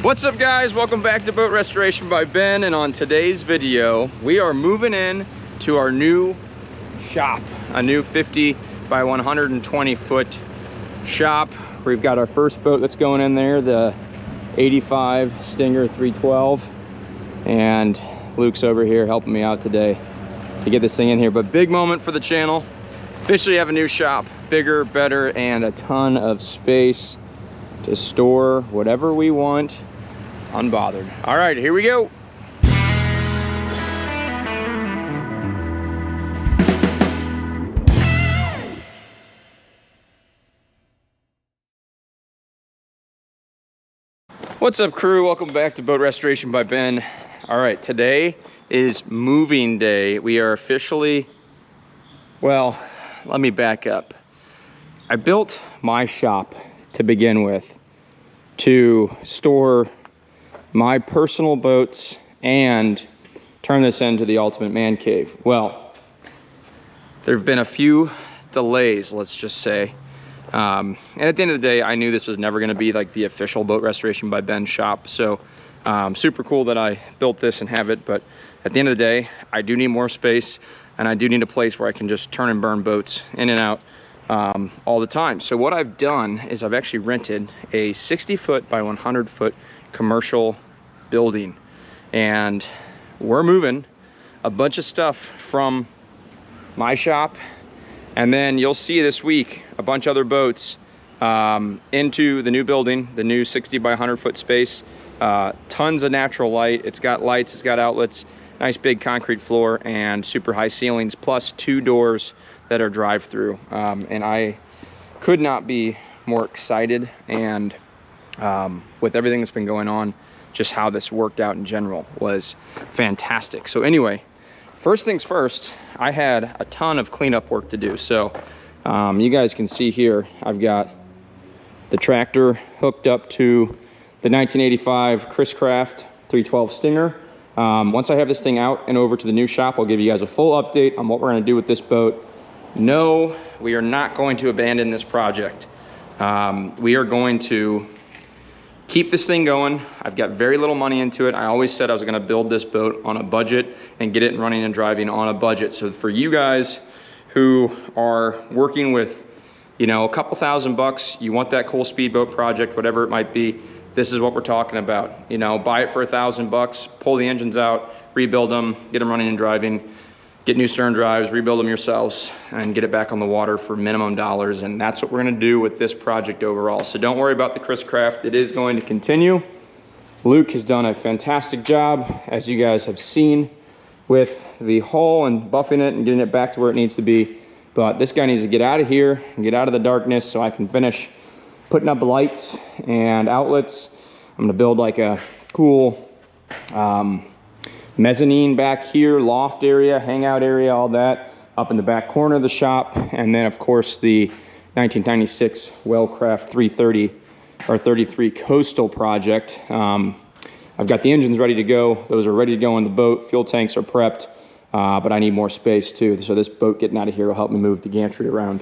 What's up guys, welcome back to Boat Restoration by Ben, and on today's video we are moving in to our new shop, a new 50 by 120 foot shop. We've got our first boat that's going in there, the 85 Stinger 312, and Luke's over here helping me out today to get this thing in here. But big moment for the channel, officially have a new shop, bigger, better, and a ton of space to store whatever we want unbothered. All right, here we go. What's up crew, welcome back to Boat Restoration by Ben. All right, today is moving day. We are officially, well, let me back up. I built my shop to begin with to store my personal boats and turn this into the ultimate man cave. Well, there have been a few delays, let's just say. And at the end of the day, I knew this was never gonna be like the official Boat Restoration by Ben shop. So super cool that I built this and have it. But at the end of the day, I do need more space, and I do need a place where I can just turn and burn boats in and out all the time. So what I've done is I've actually rented a 60 foot by 100 foot commercial building, and we're moving a bunch of stuff from my shop, and then you'll see this week a bunch of other boats into the new building, the new 60 by 100 foot space. Tons of natural light. It's got lights, it's got outlets, nice big concrete floor, and super high ceilings, plus 2 doors that are drive-through. And I could not be more excited, and with everything that's been going on, just how this worked out in general was fantastic. So anyway, first things first, I had a ton of cleanup work to do. So you guys can see here, I've got the tractor hooked up to the 1985 Chris Craft 312 Stinger. Once I have this thing out and over to the new shop, I'll give you guys a full update on what we're gonna do with this boat. No, we are not going to abandon this project. We are going to keep this thing going. I've got very little money into it. I always said I was gonna build this boat on a budget and get it running and driving on a budget. So for you guys who are working with, you know, a couple $1,000, you want that cool speedboat project, whatever it might be, this is what we're talking about. You know, buy it for $1,000, pull the engines out, rebuild them, get them running and driving, get new stern drives, rebuild them yourselves, and get it back on the water for minimum dollars. And that's what we're gonna do with this project overall. So don't worry about the Chris Craft, it is going to continue. Luke has done a fantastic job, as you guys have seen, with the hull and buffing it and getting it back to where it needs to be. But this guy needs to get out of here and get out of the darkness so I can finish putting up lights and outlets. I'm gonna build like a cool mezzanine back here, loft area, hangout area, all that up in the back corner of the shop. And then of course the 1996 Wellcraft 330 or 33 Coastal project. I've got the engines ready to go. Those are ready to go in the boat. Fuel tanks are prepped, but I need more space too. So this boat getting out of here will help me move the gantry around.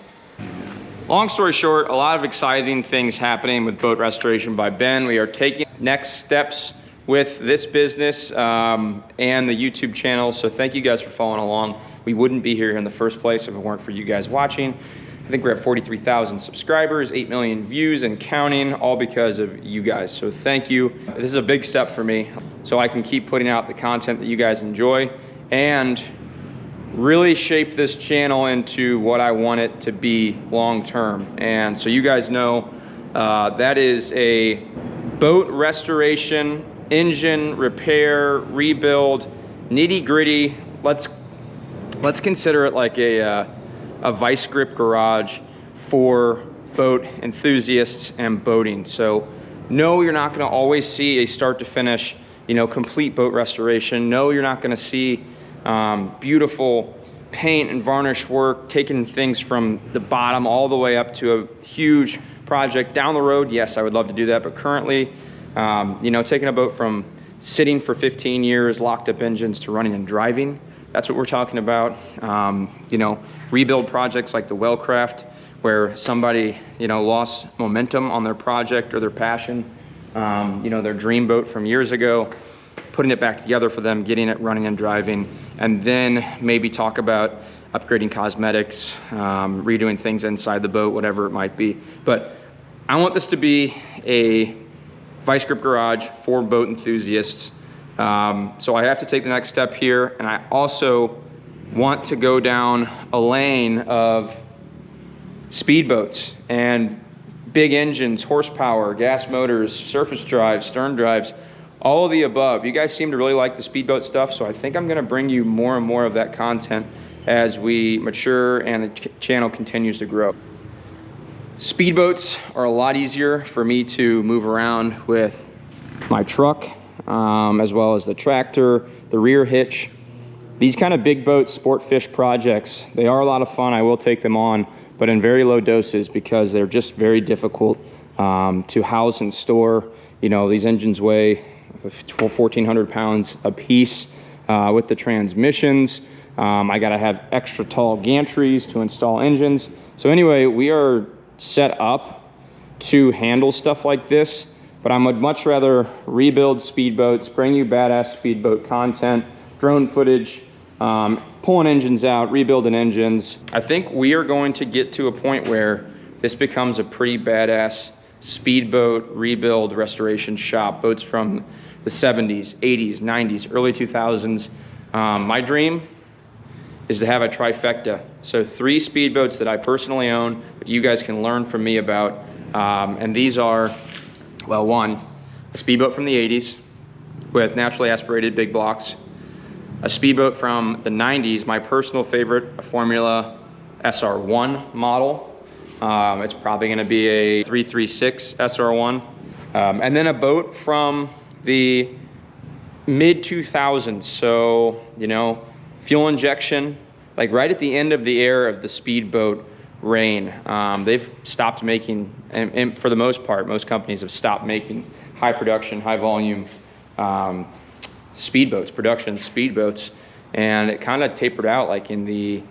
Long story short, a lot of exciting things happening with Boat Restoration by Ben. We are taking next steps with this business and the YouTube channel. So thank you guys for following along. We wouldn't be here in the first place if it weren't for you guys watching. I think we're at 43,000 subscribers, 8 million views and counting, all because of you guys. So thank you. This is a big step for me so I can keep putting out the content that you guys enjoy and really shape this channel into what I want it to be long term. And so you guys know that is a boat restoration, engine repair, rebuild, nitty gritty. Let's consider it like a vice grip garage for boat enthusiasts and boating. So no, you're not gonna always see a start to finish, you know, complete boat restoration. No, you're not gonna see beautiful paint and varnish work, taking things from the bottom all the way up to a huge project down the road. Yes, I would love to do that, but currently, you know, taking a boat from sitting for 15 years, locked up engines, to running and driving, that's what we're talking about. You know, rebuild projects like the Wellcraft, where somebody, you know, lost momentum on their project or their passion, you know, their dream boat from years ago, putting it back together for them, getting it running and driving, and then maybe talk about upgrading cosmetics, redoing things inside the boat, whatever it might be. But I want this to be a vice grip garage for boat enthusiasts. So I have to take the next step here, and I also want to go down a lane of speedboats and big engines, horsepower, gas motors, surface drives, stern drives, all of the above. You guys seem to really like the speedboat stuff, so I think I'm gonna bring you more and more of that content as we mature and the channel continues to grow. Speedboats are a lot easier for me to move around with my truck, as well as the tractor, the rear hitch. These kind of big boat sport fish projects, they are a lot of fun. I will take them on, but in very low doses because they're just very difficult to house and store. You know, these engines weigh 1,400 pounds a piece with the transmissions. I gotta have extra tall gantries to install engines. So anyway, we are set up to handle stuff like this, but I would much rather rebuild speedboats, bring you badass speedboat content, drone footage, pulling engines out, rebuilding engines. I think we are going to get to a point where this becomes a pretty badass speedboat rebuild restoration shop. Boats from the 70s, 80s, 90s, early 2000s. My dream is to have a trifecta. So 3 speedboats that I personally own, that you guys can learn from me about. And these are, well, one, a speedboat from the 80s with naturally aspirated big blocks. A speedboat from the 90s, my personal favorite, a Formula SR1 model. It's probably gonna be a 336 SR1. And then a boat from the mid 2000s. So, you know, fuel injection, like right at the end of the era of the speedboat reign. They've stopped making, and for the most part, most companies have stopped making high production, high volume speedboats, production speedboats. And it kind of tapered out like in the,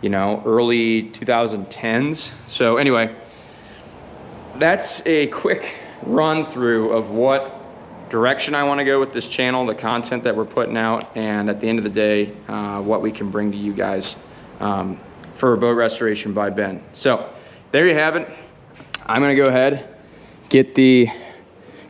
you know, early 2010s. So anyway, that's a quick run through of what direction I want to go with this channel, the content that we're putting out, and at the end of the day, what we can bring to you guys for Boat Restoration by Ben. So there you have it. I'm gonna go ahead, get the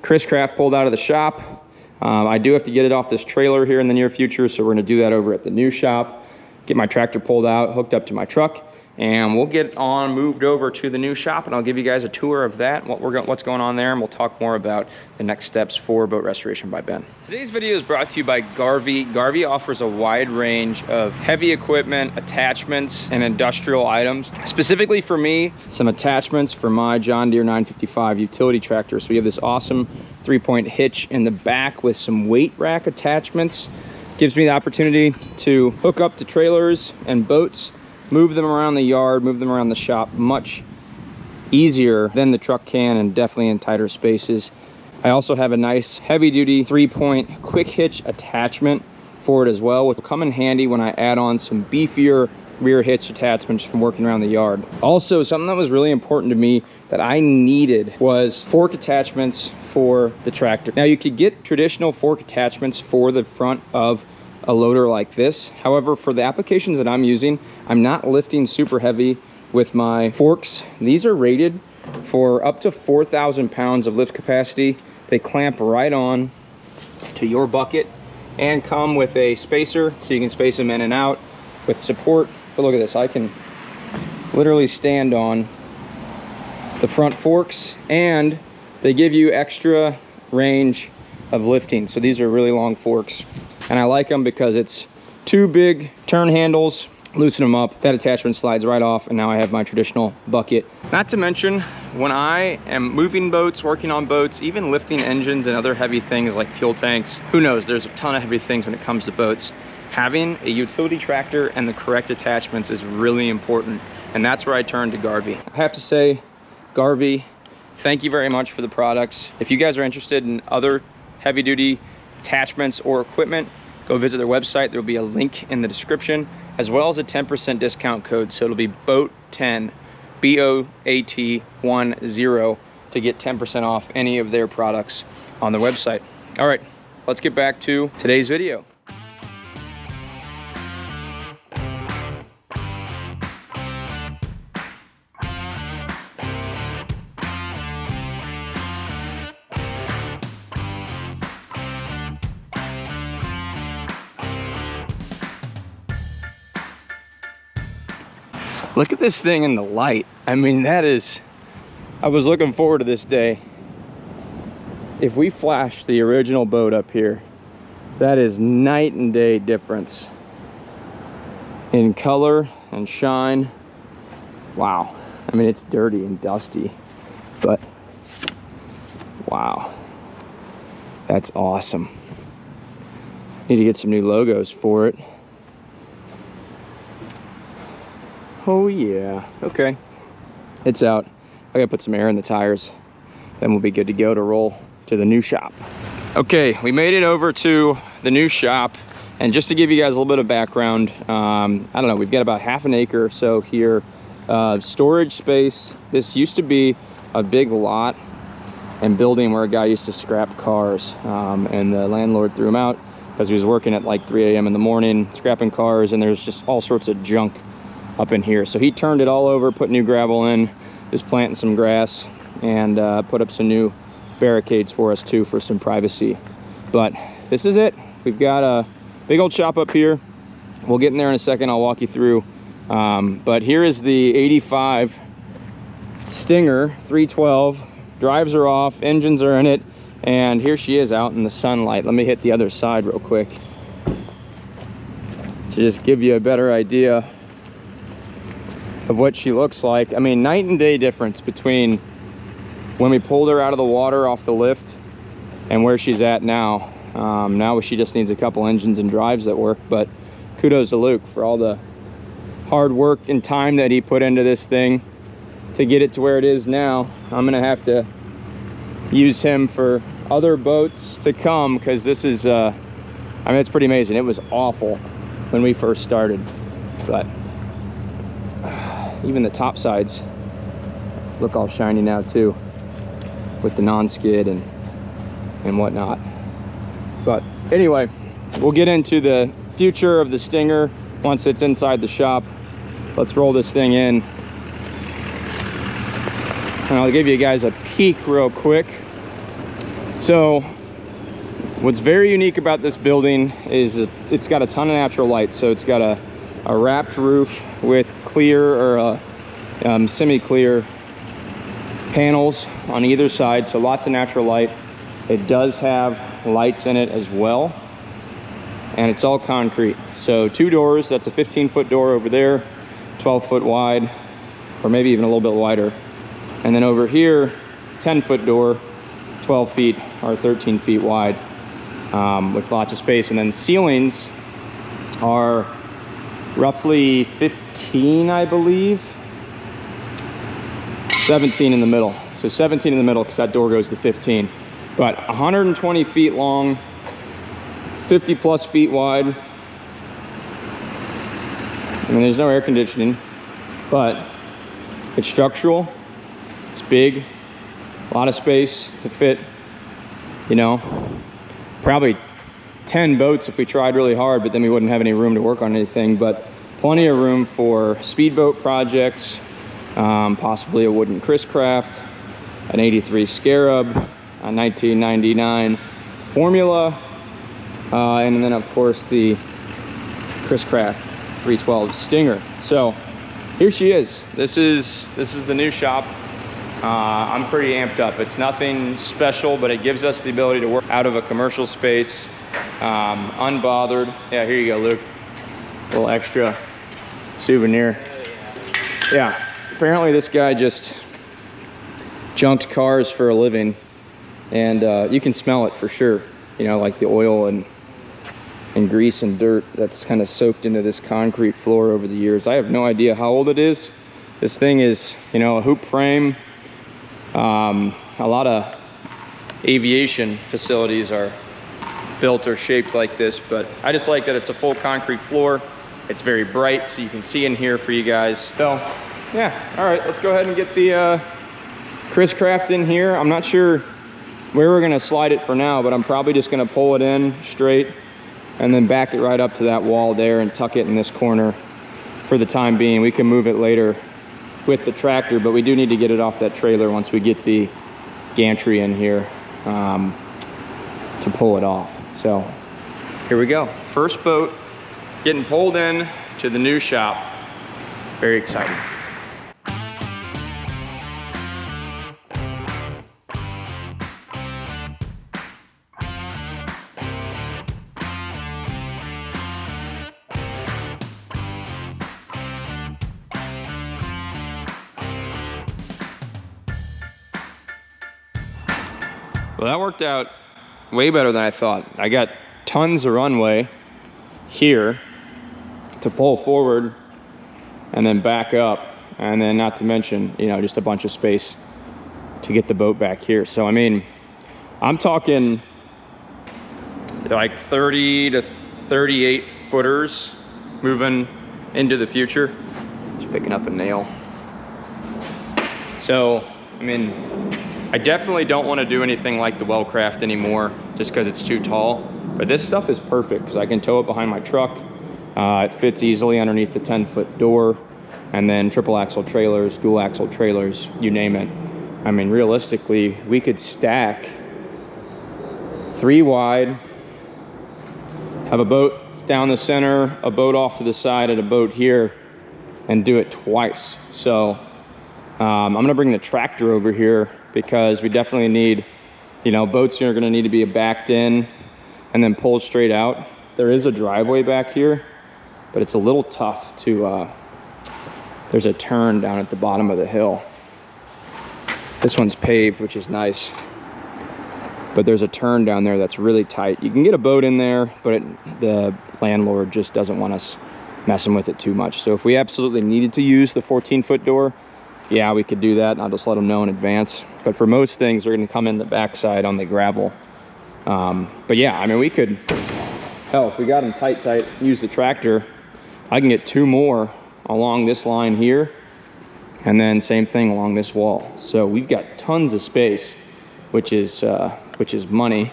Chris Craft pulled out of the shop. I do have to get it off this trailer here in the near future, so we're gonna do that over at the new shop. Get my tractor pulled out, hooked up to my truck, and we'll get on moved over to the new shop, and I'll give you guys a tour of that, what's going on there, and we'll talk more about the next steps for Boat Restoration by Ben. Today's video is brought to you by Garvee. Garvee offers a wide range of heavy equipment, attachments, and industrial items. Specifically for me, some attachments for my John Deere 955 utility tractor. So we have this awesome 3-point hitch in the back with some weight rack attachments. Gives me the opportunity to hook up to trailers and boats, move them around the yard, move them around the shop much easier than the truck can, and definitely in tighter spaces. I also have a nice heavy-duty 3-point quick hitch attachment for it as well, which will come in handy when I add on some beefier rear hitch attachments from working around the yard. Also, something that was really important to me that I needed was fork attachments for the tractor. Now, you could get traditional fork attachments for the front of a loader like this. However, for the applications that I'm using, I'm not lifting super heavy with my forks. These are rated for up to 4,000 pounds of lift capacity. They clamp right on to your bucket and come with a spacer so you can space them in and out with support. But look at this, I can literally stand on the front forks, and they give you extra range of lifting. So these are really long forks, and I like them because it's 2 big turn handles. Loosen them up, that attachment slides right off, and now I have my traditional bucket. Not to mention, when I am moving boats, working on boats, even lifting engines and other heavy things like fuel tanks, who knows, there's a ton of heavy things when it comes to boats. Having a utility tractor and the correct attachments is really important, and that's where I turn to Garvee. I have to say, Garvee, thank you very much for the products. If you guys are interested in other heavy-duty attachments or equipment, go visit their website. There will be a link in the description, as well as a 10% discount code. So it'll be BOAT10, BOAT10, to get 10% off any of their products on their website. All right, let's get back to today's video. Look at this thing in the light. I mean, I was looking forward to this day. If we flash the original boat up here, that is night and day difference in color and shine. Wow. I mean, it's dirty and dusty, but wow, that's awesome. Need to get some new logos for it. Oh yeah, okay. It's out. I gotta put some air in the tires. Then we'll be good to go to roll to the new shop. Okay, we made it over to the new shop. And just to give you guys a little bit of background, I don't know, we've got about half an acre or so here. Storage space. This used to be a big lot and building where a guy used to scrap cars. And the landlord threw him out because he was working at like 3 a.m. in the morning, scrapping cars, and there's just all sorts of junk up in here. So he turned it all over, put new gravel in, is planting some grass, and put up some new barricades for us too, for some privacy. But this is it. We've got a big old shop up here. We'll get in there in a second. I'll walk you through. But here is the 85 Stinger 312. Drives are off, engines are in it, and here she is out in the sunlight. Let me hit the other side real quick to just give you a better idea of what she looks like. I mean, night and day difference between when we pulled her out of the water off the lift and where she's at now. Now she just needs a couple engines and drives that work, but kudos to Luke for all the hard work and time that he put into this thing to get it to where it is now. I'm gonna have to use him for other boats to come, because this is, I mean, it's pretty amazing. It was awful when we first started, but even the top sides look all shiny now too, with the non-skid and whatnot. But anyway, we'll get into the future of the Stinger once it's inside the shop. Let's roll this thing in, and I'll give you guys a peek real quick. So what's very unique about this building is it's got a ton of natural light. So it's got a wrapped roof with clear or semi-clear panels on either side, so lots of natural light. It does have lights in it as well, and it's all concrete. So 2 doors, that's a 15-foot door over there, 12-foot wide, or maybe even a little bit wider. And then over here, 10-foot door, 12 feet or 13 feet wide, with lots of space. And then ceilings are roughly 15, I believe. 17 in the middle. So 17 in the middle, because that door goes to 15. But 120 feet long, 50 plus feet wide. I mean, there's no air conditioning, but it's structural, it's big, a lot of space to fit, you know, probably 10 boats if we tried really hard, but then we wouldn't have any room to work on anything. But plenty of room for speedboat projects, possibly a wooden Chris Craft, an 83 Scarab, a 1999 Formula, and then of course the Chris Craft 312 Stinger. So here she is. This is the new shop. I'm pretty amped up. It's nothing special, but it gives us the ability to work out of a commercial space, unbothered. Yeah, here you go, Luke. A little extra souvenir. Yeah, apparently this guy just junked cars for a living, and you can smell it for sure. You know, like the oil and grease and dirt that's kind of soaked into this concrete floor over the years. I have no idea how old it is. This thing is, you know, a hoop frame. A lot of aviation facilities are built or shaped like this, but I just like that it's a full concrete floor. It's very bright, so you can see in here for you guys. So yeah, all right, let's go ahead and get the Chris Craft in here. I'm not sure where we're gonna slide it for now, but I'm probably just gonna pull it in straight and then back it right up to that wall there and tuck it in this corner for the time being. We can move it later with the tractor, but we do need to get it off that trailer once we get the gantry in here to pull it off. So here we go. First boat getting pulled in to the new shop. Very exciting. Well, that worked out way better than I thought. I got tons of runway here to pull forward and then back up, and then not to mention, you know, just a bunch of space to get the boat back here. So I mean, I'm talking like 30 to 38 footers moving into the future. Just picking up a nail. So I mean, I definitely don't want to do anything like the Wellcraft anymore just because it's too tall, but this stuff is perfect because I can tow it behind my truck. It fits easily underneath the 10-foot door, and then triple axle trailers, dual axle trailers, you name it. I mean, realistically, we could stack 3 wide, have a boat down the center, a boat off to the side, and a boat here, and do it twice. So I'm gonna bring the tractor over here because we definitely need, you know, boats are gonna need to be backed in and then pulled straight out. There is a driveway back here, but it's a little tough to, there's a turn down at the bottom of the hill. This one's paved, which is nice, but there's a turn down there that's really tight. You can get a boat in there, but the landlord just doesn't want us messing with it too much. So if we absolutely needed to use the 14-foot door, yeah, we could do that, and I'll just let them know in advance. But for most things, they're gonna come in the backside on the gravel. But yeah, I mean, we could, hell, if we got them tight, use the tractor, I can get 2 more along this line here, and then same thing along this wall. So we've got tons of space, which is money.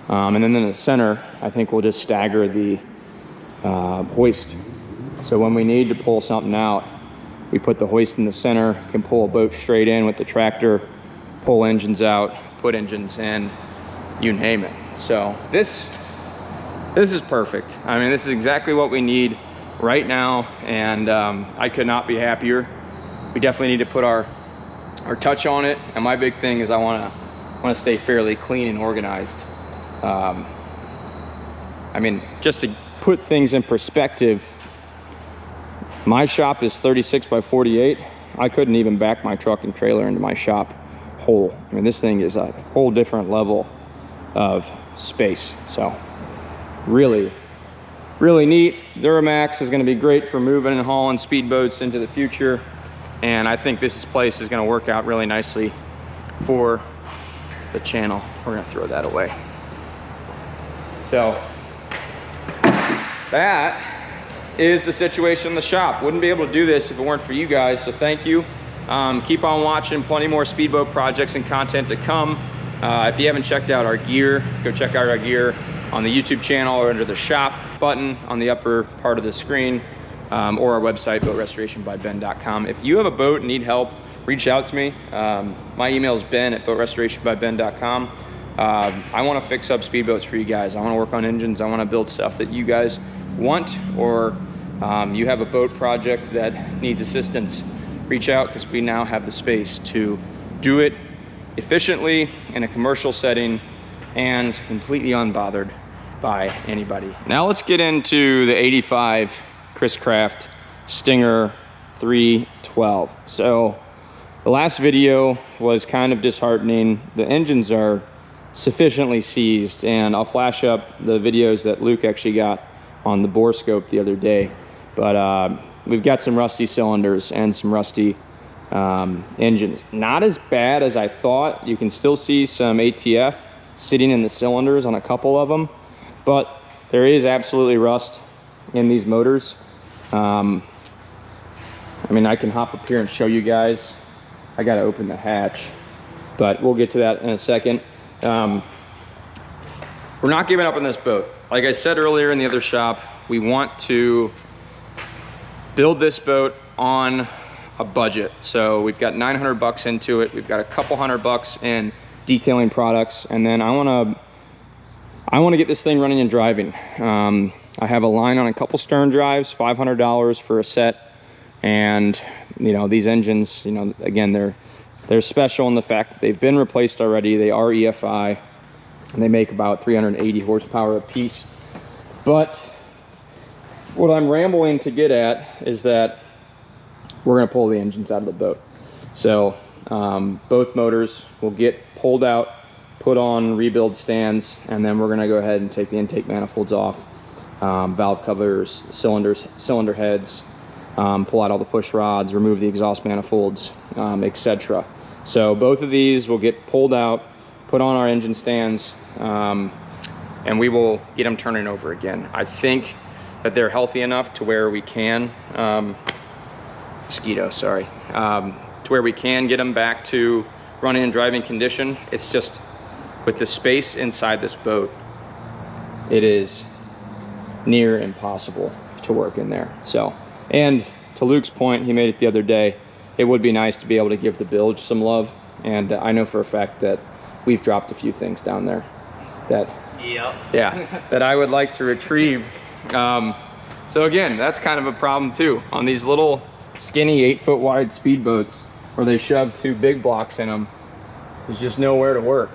And then in the center, I think we'll just stagger the hoist. So when we need to pull something out, we put the hoist in the center, can pull a boat straight in with the tractor, pull engines out, put engines in, you name it. So this is perfect. I mean, this is exactly what we need right now, and I could not be happier. We definitely need to put our touch on it, and my big thing is I want to stay fairly clean and organized. I mean, just to put things in perspective, my shop is 36 by 48. I couldn't even back my truck and trailer into my shop whole. I mean, this thing is a whole different level of space. So really, really neat. Duramax is gonna be great for moving and hauling speedboats into the future. And I think this place is gonna work out really nicely for the channel. We're gonna throw that away. So that is the situation in the shop. Wouldn't be able to do this if it weren't for you guys, so thank you. Keep on watching, plenty more speedboat projects and content to come. If you haven't checked out our gear, go check out our gear on the YouTube channel or under the shop button on the upper part of the screen, or our website, boatrestorationbyben.com. If you have a boat and need help, reach out to me. My email is ben@boatrestorationbyben.com. I want to fix up speedboats for you guys. I want to work on engines. I want to build stuff that you guys want, or you have a boat project that needs assistance, reach out, because we now have the space to do it efficiently in a commercial setting and completely unbothered by anybody. Now let's get into the 85 Chris Craft Stinger 312. So the last video was kind of disheartening. The engines are sufficiently seized, and I'll flash up the videos that Luke actually got on the bore scope the other day. But we've got some rusty cylinders and some rusty engines. Not as bad as I thought. You can still see some ATF sitting in the cylinders on a couple of them, but there is absolutely rust in these motors. I mean, I can hop up here and show you guys I gotta open the hatch, but we'll get to that in a second. We're not giving up on this boat. Like I said earlier in the other shop, we want to build this boat on a budget. So we've got 900 bucks into it. We've got a couple $100 in detailing products, and then I want to get this thing running and driving. I have a line on a couple stern drives, $500 for a set, and you know, these engines, you know, again, they're special in the fact that they've been replaced already. They are EFI, and they make about 380 horsepower a piece. But what I'm rambling to get at is that we're going to pull the engines out of the boat. So both motors will get pulled out, put on rebuild stands, and then we're going to go ahead and take the intake manifolds off, valve covers, cylinder heads, pull out all the push rods, remove the exhaust manifolds, etc. So both of these will get pulled out, put on our engine stands, and we will get them turning over again. I think that they're healthy enough to where we can to where we can get them back to running and driving condition. It's just with the space inside this boat, it is near impossible to work in there. So, and to Luke's point, he made it the other day, it would be nice to be able to give the bilge some love. And I know for a fact that we've dropped a few things down there that, that I would like to retrieve. So again, that's kind of a problem too on these little skinny 8-foot wide speedboats where they shove 2 big blocks in them. There's just nowhere to work.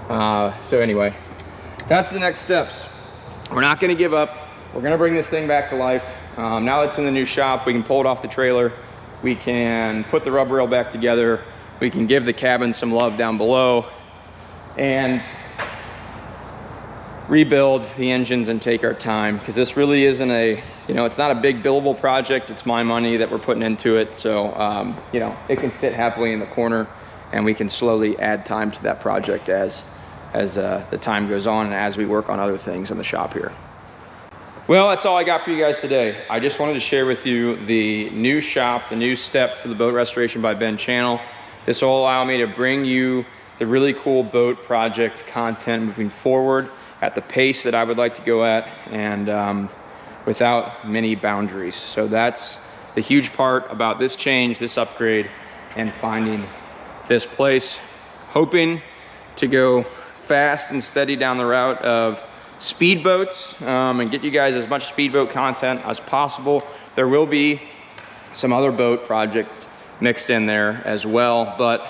So anyway, that's the next steps. We're not going to give up. We're going to bring this thing back to life. Now it's in the new shop, we can pull it off the trailer. We can put the rub rail back together. We can give the cabin some love down below and rebuild the engines and take our time, because this really isn't a, you know, it's not a big billable project. It's my money that we're putting into it. So, you know, it can sit happily in the corner, and we can slowly add time to that project as the time goes on and as we work on other things in the shop here. Well, that's all I got for you guys today. I just wanted to share with you the new shop, the new step for the Boat Restoration by Ben channel. This will allow me to bring you the really cool boat project content moving forward at the pace that I would like to go at, and without many boundaries. So that's the huge part about this change, this upgrade, and finding this place. Hoping to go fast and steady down the route of speedboats, and get you guys as much speedboat content as possible. There will be some other boat projects mixed in there as well, but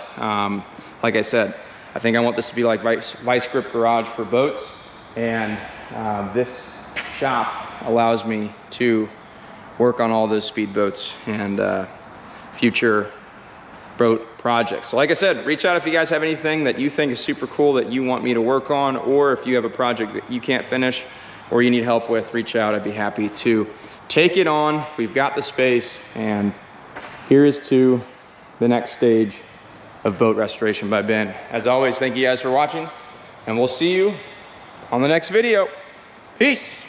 like I said, I think I want this to be like vice grip garage for boats, and this shop allows me to work on all those speedboats and future boat projects. So like I said, reach out if you guys have anything that you think is super cool that you want me to work on, or if you have a project that you can't finish or you need help with, reach out. I'd be happy to take it on. We've got the space, and here is to the next stage of Boat Restoration by Ben. As always, thank you guys for watching, and we'll see you on the next video. Peace.